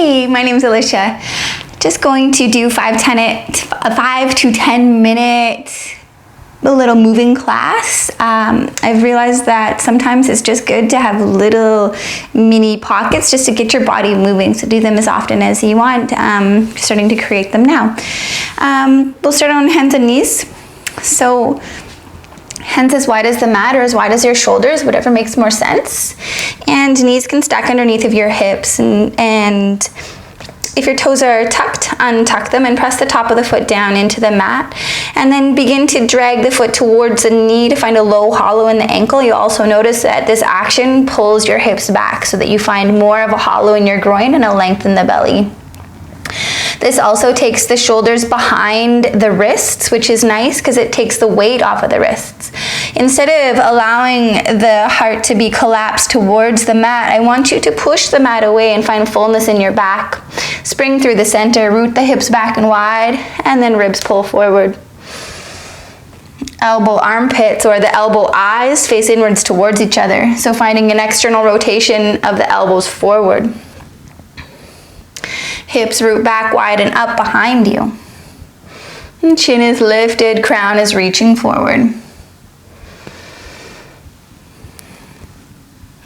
Hey, my name's Alicia. Just going to do a 5 to 10 minute little moving class. I've realized that sometimes it's just good to have little mini pockets just to get your body moving. So do them as often as you want. Starting to create them now. We'll start on hands and knees. So hands as wide as the mat or as wide as your shoulders, whatever makes more sense. And knees can stack underneath of your hips, and if your toes are tucked, untuck them and press the top of the foot down into the mat, and then begin to drag the foot towards the knee to find a low hollow in the ankle. You'll also notice that this action pulls your hips back so that you find more of a hollow in your groin and a length in the belly. This also takes the shoulders behind the wrists, which is nice because it takes the weight off of the wrists. Instead of allowing the heart to be collapsed towards the mat, I want you to push the mat away and find fullness in your back. Spring through the center, root the hips back and wide, and then ribs pull forward. Elbow armpits or the elbow eyes face inwards towards each other. So finding an external rotation of the elbows forward. Hips root back wide and up behind you. And chin is lifted, crown is reaching forward.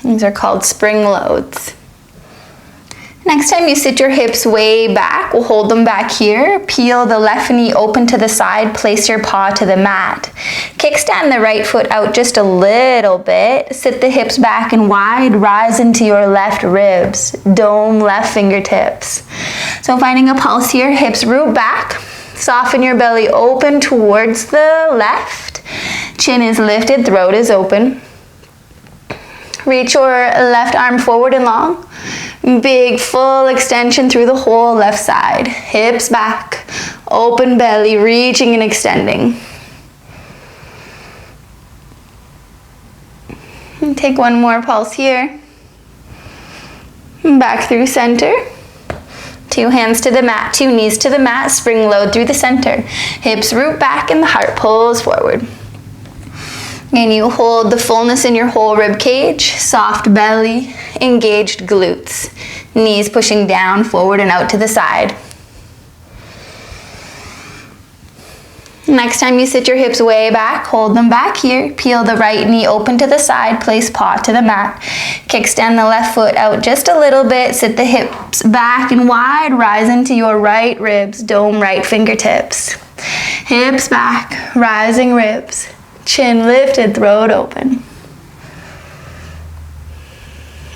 These are called spring loads. Next time you sit your hips way back, we'll hold them back here. Peel the left knee open to the side, place your paw to the mat. Kickstand the right foot out just a little bit. Sit the hips back and wide, rise into your left ribs. Dome left fingertips. So finding a pulse here, hips root back. Soften your belly open towards the left. Chin is lifted, throat is open. Reach your left arm forward and long. Big full extension through the whole left side. Hips back, open belly, reaching and extending. And take one more pulse here. Back through center. 2 hands to the mat, 2 knees to the mat, spring load through the center. Hips root back and the heart pulls forward. And you hold the fullness in your whole rib cage, soft belly, engaged glutes. Knees pushing down, forward and out to the side. Next time you sit your hips way back, hold them back here. Peel the right knee open to the side, place paw to the mat. Kickstand the left foot out just a little bit. Sit the hips back and wide, rise into your right ribs, dome right fingertips. Hips back, rising ribs. Chin lifted, throat open.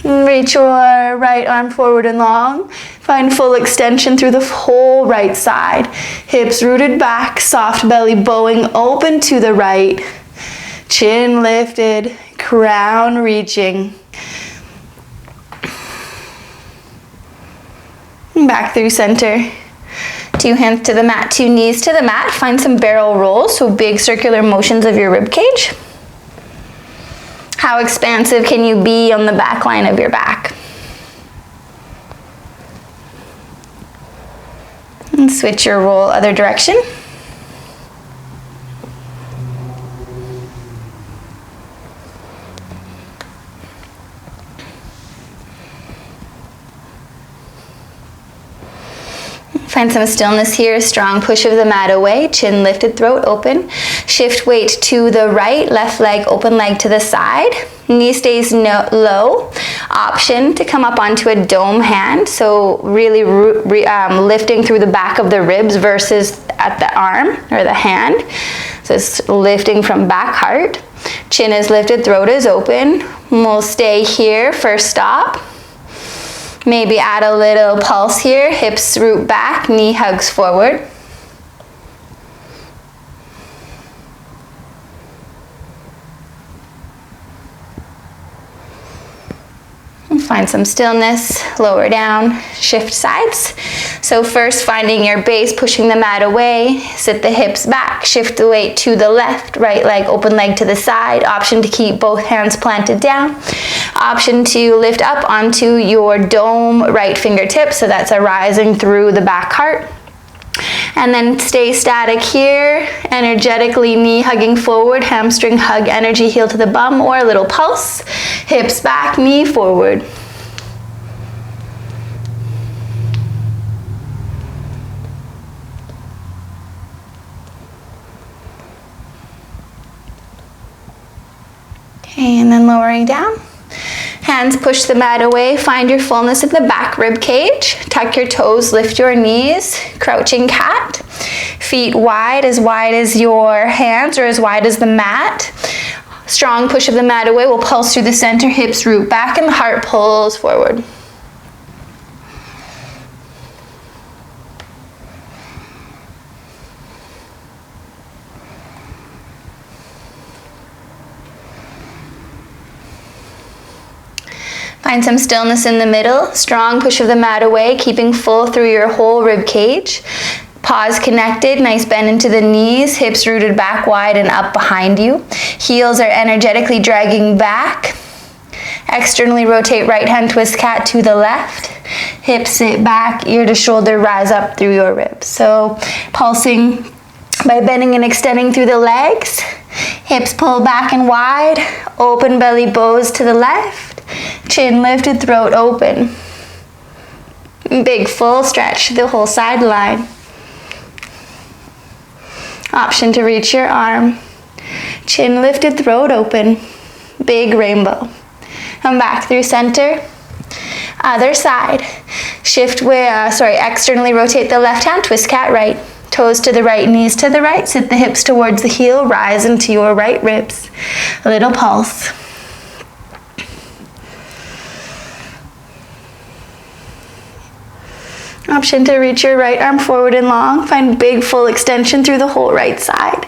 Reach your right arm forward and long. Find full extension through the whole right side. Hips rooted back, soft belly bowing open to the right. Chin lifted, crown reaching. Back through center. 2 hands to the mat, 2 knees to the mat. Find some barrel rolls, so big circular motions of your rib cage. How expansive can you be on the back line of your back? And switch your roll other direction. Find some stillness here, strong push of the mat away, chin lifted, throat open. Shift weight to the right, left leg, open leg to the side. Knee stays low. Option to come up onto a dome hand, so really lifting through the back of the ribs versus at the arm or the hand. So it's lifting from back heart. Chin is lifted, throat is open. We'll stay here, first stop. Maybe add a little pulse here, hips root back, knee hugs forward. And find some stillness, lower down, shift sides. So first finding your base, pushing the mat away, sit the hips back, shift the weight to the left, right leg, open leg to the side. Option to keep both hands planted down. Option to lift up onto your dome right fingertips, so that's a rising through the back heart. And then stay static here, energetically knee hugging forward, hamstring hug energy, heel to the bum, or a little pulse. Hips back, knee forward. Okay, and then lowering down. Hands push the mat away. Find your fullness in the back rib cage. Tuck your toes, lift your knees. Crouching cat. Feet wide as your hands or as wide as the mat. Strong push of the mat away. We'll pulse through the center, hips root back, and the heart pulls forward. Find some stillness in the middle. Strong push of the mat away, keeping full through your whole rib cage. Paws connected, nice bend into the knees, hips rooted back wide and up behind you. Heels are energetically dragging back. Externally rotate right hand twist cat to the left. Hips sit back, ear to shoulder, rise up through your ribs. So pulsing by bending and extending through the legs. Hips pull back and wide. Open belly bows to the left. Chin lifted, throat open. Big full stretch the whole side line. Option to reach your arm. Chin lifted, throat open. Big rainbow. Come back through center. Other side. Shift externally rotate the left hand, twist cat right. Toes to the right, knees to the right. Sit the hips towards the heel, rise into your right ribs. A little pulse. Option to reach your right arm forward and long. Find big full extension through the whole right side.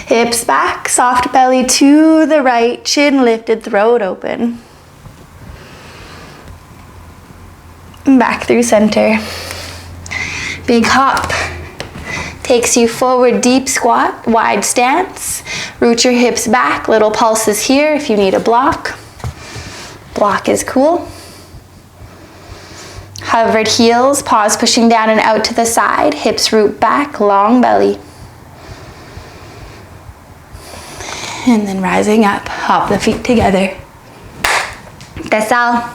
Hips back, soft belly to the right, chin lifted, throat open. Back through center. Big hop. Takes you forward, deep squat, wide stance. Root your hips back, little pulses here if you need a block. Block is cool. Hovered heels, paws pushing down and out to the side, hips root back, long belly. And then rising up, hop the feet together. That's all.